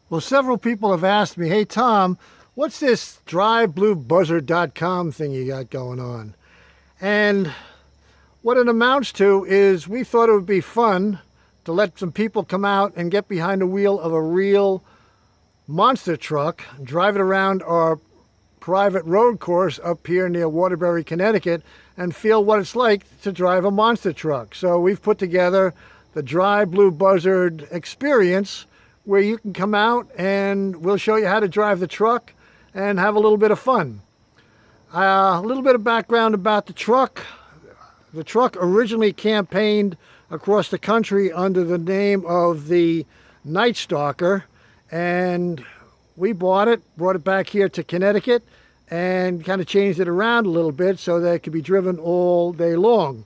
Well, several people have asked me, hey, Tom, what's this drivebluebuzzer.com thing you got going on? And what it amounts to is we thought it would be fun to let some people come out and get behind the wheel of a real monster truck, drive it around our private road course up here near Waterbury, Connecticut, and feel what it's like to drive a monster truck. So we've put together the Drive Blue Buzzard experience, where you can come out and we'll show you how to drive the truck and have a little bit of fun. A little bit of background about the truck. The truck originally campaigned across the country under the name of the Night Stalker, and we brought it back here to Connecticut and kind of changed it around a little bit so that it could be driven all day long.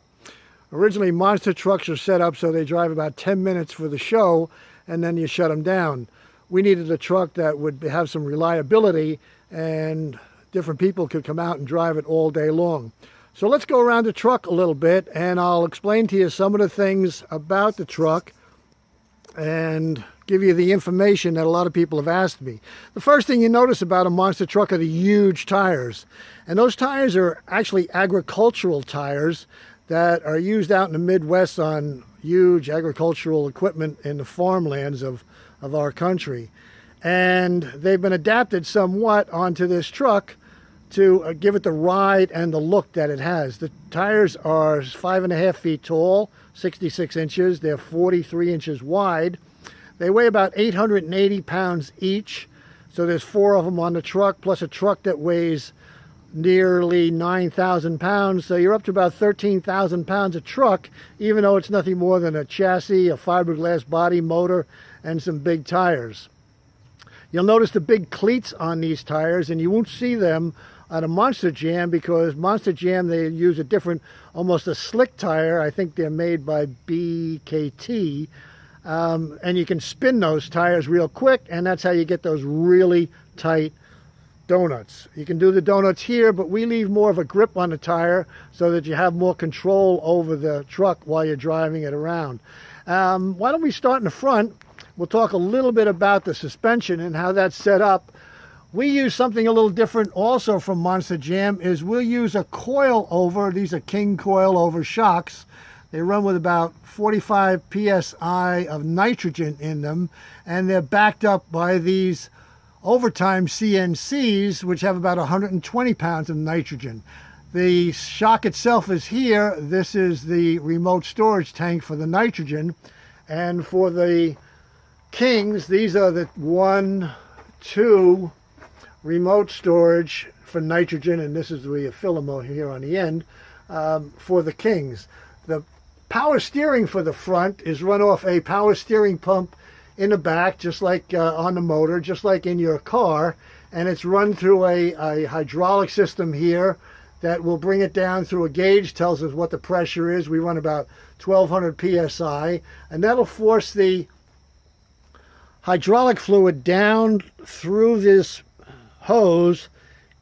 Originally, monster trucks are set up so they drive about 10 minutes for the show, and then you shut them down. We needed a truck that would have some reliability and different people could come out and drive it all day long. So let's go around the truck a little bit and I'll explain to you some of the things about the truck and give you the information that a lot of people have asked me. The first thing you notice about a monster truck are the huge tires. And those tires are actually agricultural tires that are used out in the Midwest on huge agricultural equipment in the farmlands of our country. And they've been adapted somewhat onto this truck to give it the ride and the look that it has. The tires are 5.5 feet tall, 66 inches. They're 43 inches wide. They weigh about 880 pounds each. So there's 4 of them on the truck, plus a truck that weighs nearly 9,000 pounds. So you're up to about 13,000 pounds of truck, even though it's nothing more than a chassis, a fiberglass body, motor, and some big tires. You'll notice the big cleats on these tires, and you won't see them on a Monster Jam because Monster Jam, they use a different, almost a slick tire. I think they're made by BKT. And you can spin those tires real quick, and that's how you get those really tight donuts. You can do the donuts here, but we leave more of a grip on the tire so that you have more control over the truck while you're driving it around. Why don't we start in the front? We'll talk a little bit about the suspension and how that's set up. We use something a little different also from Monster Jam, is we'll use a coil over. These are King coil over shocks. They run with about 45 psi of nitrogen in them, and they're backed up by these Overtime CNCs, which have about 120 pounds of nitrogen. The shock itself is here. This is the remote storage tank for the nitrogen. And for the Kings, these are the 1, 2 remote storage for nitrogen, and this is the filament here on the end for the Kings. The power steering for the front is run off a power steering pump in the back, just like on the motor, just like in your car, and it's run through a hydraulic system here that will bring it down through a gauge, tells us what the pressure is. We run about 1200 psi, and that'll force the hydraulic fluid down through this hose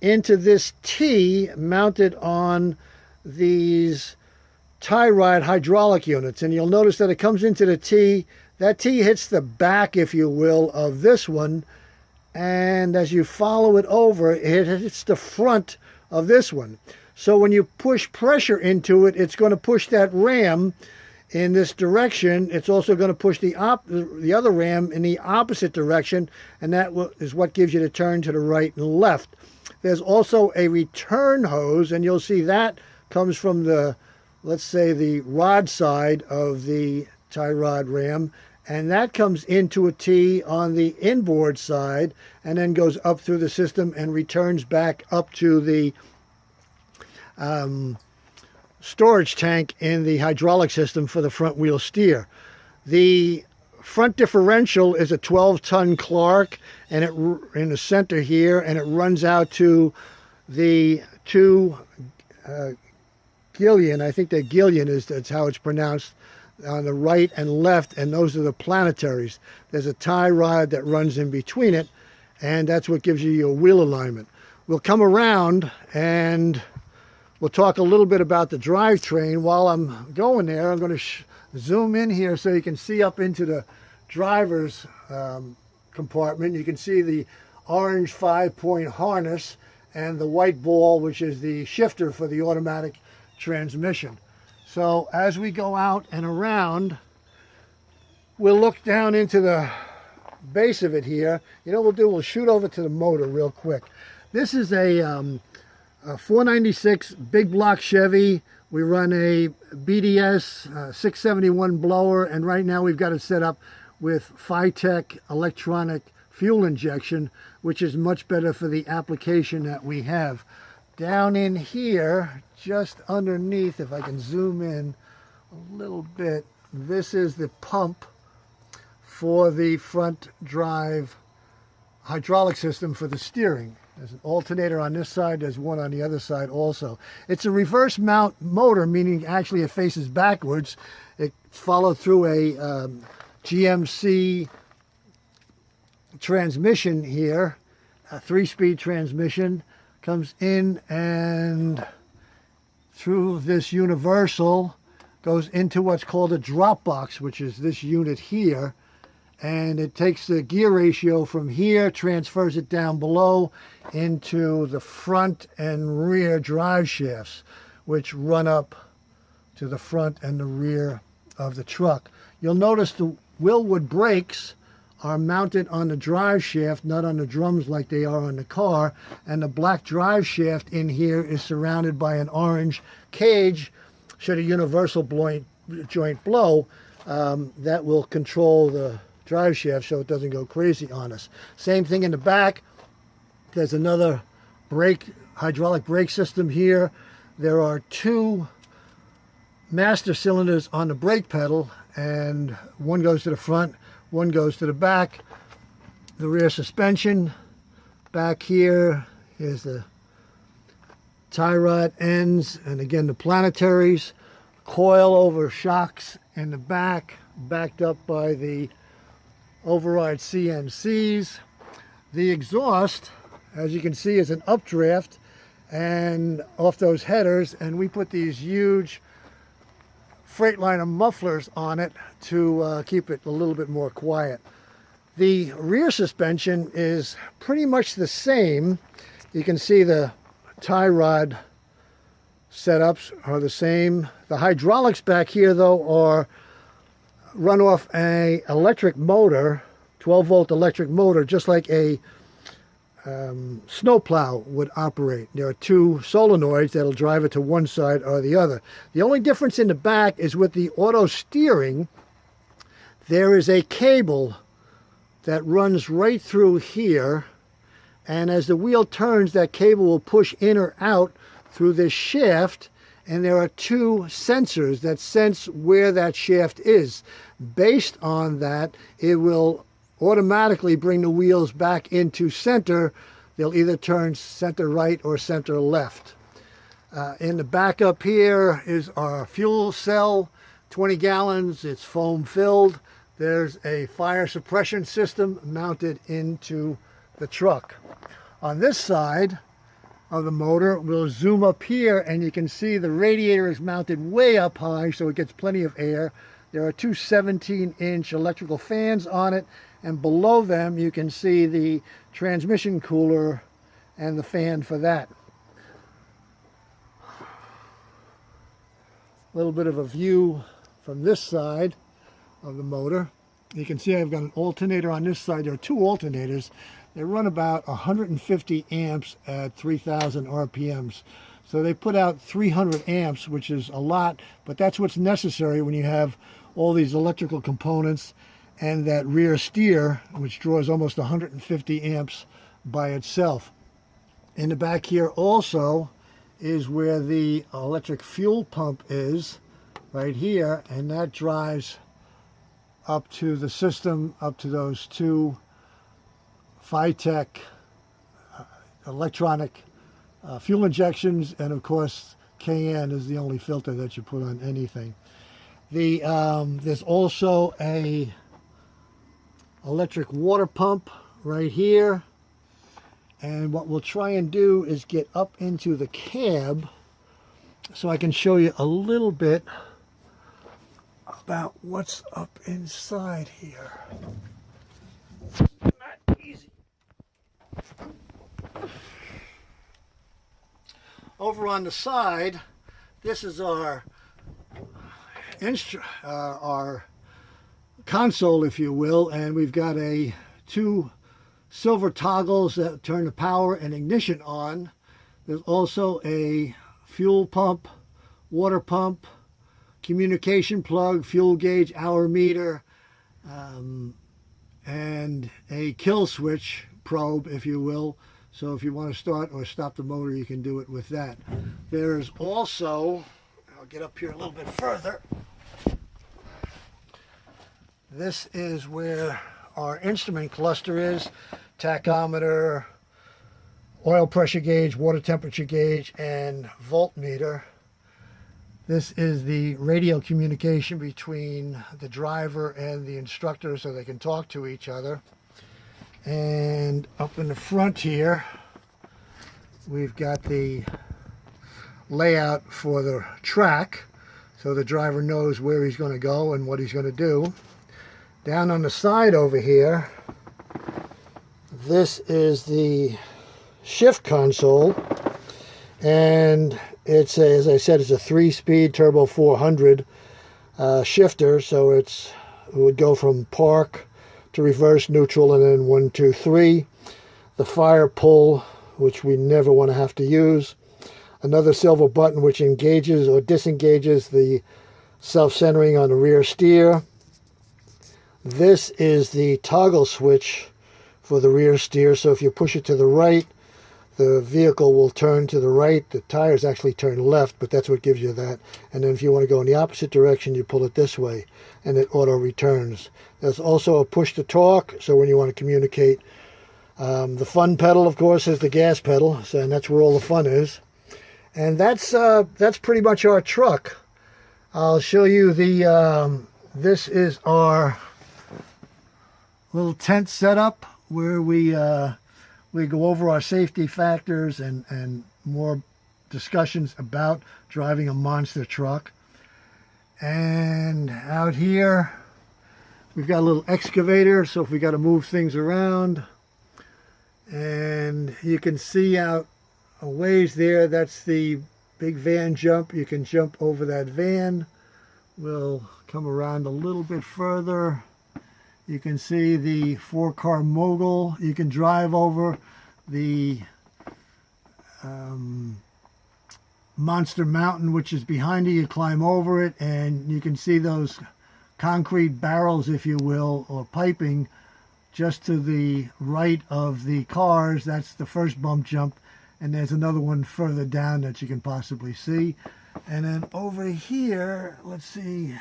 into this T mounted on these tie rod hydraulic units. And you'll notice that it comes into the T. That T hits the back, if you will, of this one, and as you follow it over, it hits the front of this one. So when you push pressure into it, it's going to push that ram in this direction. It's also going to push the other ram in the opposite direction, and that is what gives you the turn to the right and left. There's also a return hose, and you'll see that comes from the, let's say, the rod side of the tie rod ram, and that comes into a T on the inboard side and then goes up through the system and returns back up to the storage tank in the hydraulic system for the front wheel steer. The front differential is a 12-ton Clark, and it in the center here, and it runs out to the 2 Gillian. I think that Gillian that's how it's pronounced, on the right and left, and those are the planetaries. There's a tie rod that runs in between it, and that's what gives you your wheel alignment. We'll come around and we'll talk a little bit about the drivetrain. While I'm going there, I'm going to zoom in here so you can see up into the driver's compartment, you can see the orange 5-point harness and the white ball, which is the shifter for the automatic transmission. So as we go out and around, we'll look down into the base of it here. You know what we'll do? We'll shoot over to the motor real quick. This is a 496 big block Chevy. We run a BDS 671 blower, and right now we've got it set up with Phytec electronic fuel injection, which is much better for the application that we have. Down in here, just underneath, if I can zoom in a little bit, this is the pump for the front drive hydraulic system for the steering. There's an alternator on this side, there's one on the other side also. It's a reverse mount motor, meaning actually it faces backwards. It's followed through a GMC transmission here, a 3-speed transmission, comes in and through this universal goes into what's called a drop box, which is this unit here, and it takes the gear ratio from here, transfers it down below into the front and rear drive shafts, which run up to the front and the rear of the truck. You'll notice the Wilwood brakes are mounted on the drive shaft, not on the drums like they are on the car, and the black drive shaft in here is surrounded by an orange cage. Should a universal joint blow, that will control the drive shaft so it doesn't go crazy on us. Same thing in the back. There's another hydraulic brake system here. There are 2 master cylinders on the brake pedal, and one goes to the front, one goes to the back. The rear suspension back here is the tie rod ends, and again the planetaries, coil over shocks in the back, backed up by the override CNCs. The exhaust, as you can see, is an updraft and off those headers, and we put these huge Freightliner mufflers on it to keep it a little bit more quiet. The rear suspension is pretty much the same. You can see the tie rod setups are the same. The hydraulics back here though are run off a electric motor, 12-volt electric motor, just like a snowplow would operate. There are 2 solenoids that'll drive it to one side or the other. The only difference in the back is with the auto steering, there is a cable that runs right through here, and as the wheel turns, that cable will push in or out through this shaft, and there are 2 sensors that sense where that shaft is. Based on that, it will automatically bring the wheels back into center. They'll either turn center right or center left. In the back up here is our fuel cell, 20 gallons, it's foam filled. There's a fire suppression system mounted into the truck. On this side of the motor, we'll zoom up here and you can see the radiator is mounted way up high so it gets plenty of air. There are 2 17-inch electrical fans on it, and below them you can see the transmission cooler and the fan for that. A little bit of a view from this side of the motor. You can see I've got an alternator on this side. There are 2 alternators. They run about 150 amps at 3,000 RPMs. So they put out 300 amps, which is a lot, but that's what's necessary when you have all these electrical components and that rear steer, which draws almost 150 amps by itself. In the back here also is where the electric fuel pump is, right here, and that drives up to the system, up to those 2 Phytec electronic fuel injections, and of course KN is the only filter that you put on anything. There's also a electric water pump right here, and what we'll try and do is get up into the cab so I can show you a little bit about what's up inside here. over on the side, this is our console, if you will, and we've got two silver toggles that turn the power and ignition on. There's also a fuel pump, water pump, communication plug, fuel gauge, hour meter, and a kill switch probe, if you will. So if you want to start or stop the motor, you can do it with that. There's also, I'll get up here a little bit further. This is where our instrument cluster is: tachometer, oil pressure gauge, water temperature gauge, and voltmeter. This is the radio communication between the driver and the instructor so they can talk to each other. And up in the front here, we've got the layout for the track so the driver knows where he's going to go and what he's going to do. Down on the side over here, this is the shift console, and it's as I said, it's a 3-speed turbo 400 shifter, so it would go from park to reverse, neutral, and then 1, 2, 3. The fire pull, which we never want to have to use. Another silver button which engages or disengages the self-centering on the rear steer. This is the toggle switch for the rear steer, so if you push it to the right, the vehicle will turn to the right. The tires actually turn left, but that's what gives you that. And then if you want to go in the opposite direction, you pull it this way, and it auto returns. There's also a push to torque, so when you want to communicate. The fun pedal, of course, is the gas pedal, and that's where all the fun is. And that's pretty much our truck. I'll show you the. This is our little tent setup where we go over our safety factors and more discussions about driving a monster truck. And out here, we've got a little excavator, so if we got to move things around. And you can see out a ways there, that's the big van jump. You can jump over that van. We'll come around a little bit further. You can see the 4-car mogul. You can drive over the Monster Mountain, which is behind you. You climb over it, and you can see those concrete barrels, if you will, or piping just to the right of the cars. That's the first bump jump, and there's another one further down that you can possibly see. And then over here, let's see,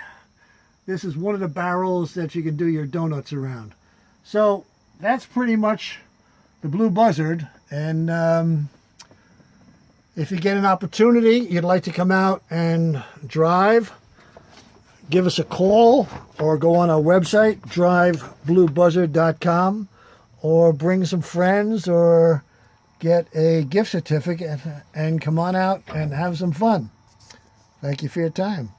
this is one of the barrels that you can do your donuts around. So that's pretty much the Blue Buzzard. And if you get an opportunity, you'd like to come out and drive, give us a call or go on our website, drivebluebuzzard.com, or bring some friends or get a gift certificate and come on out and have some fun. Thank you for your time.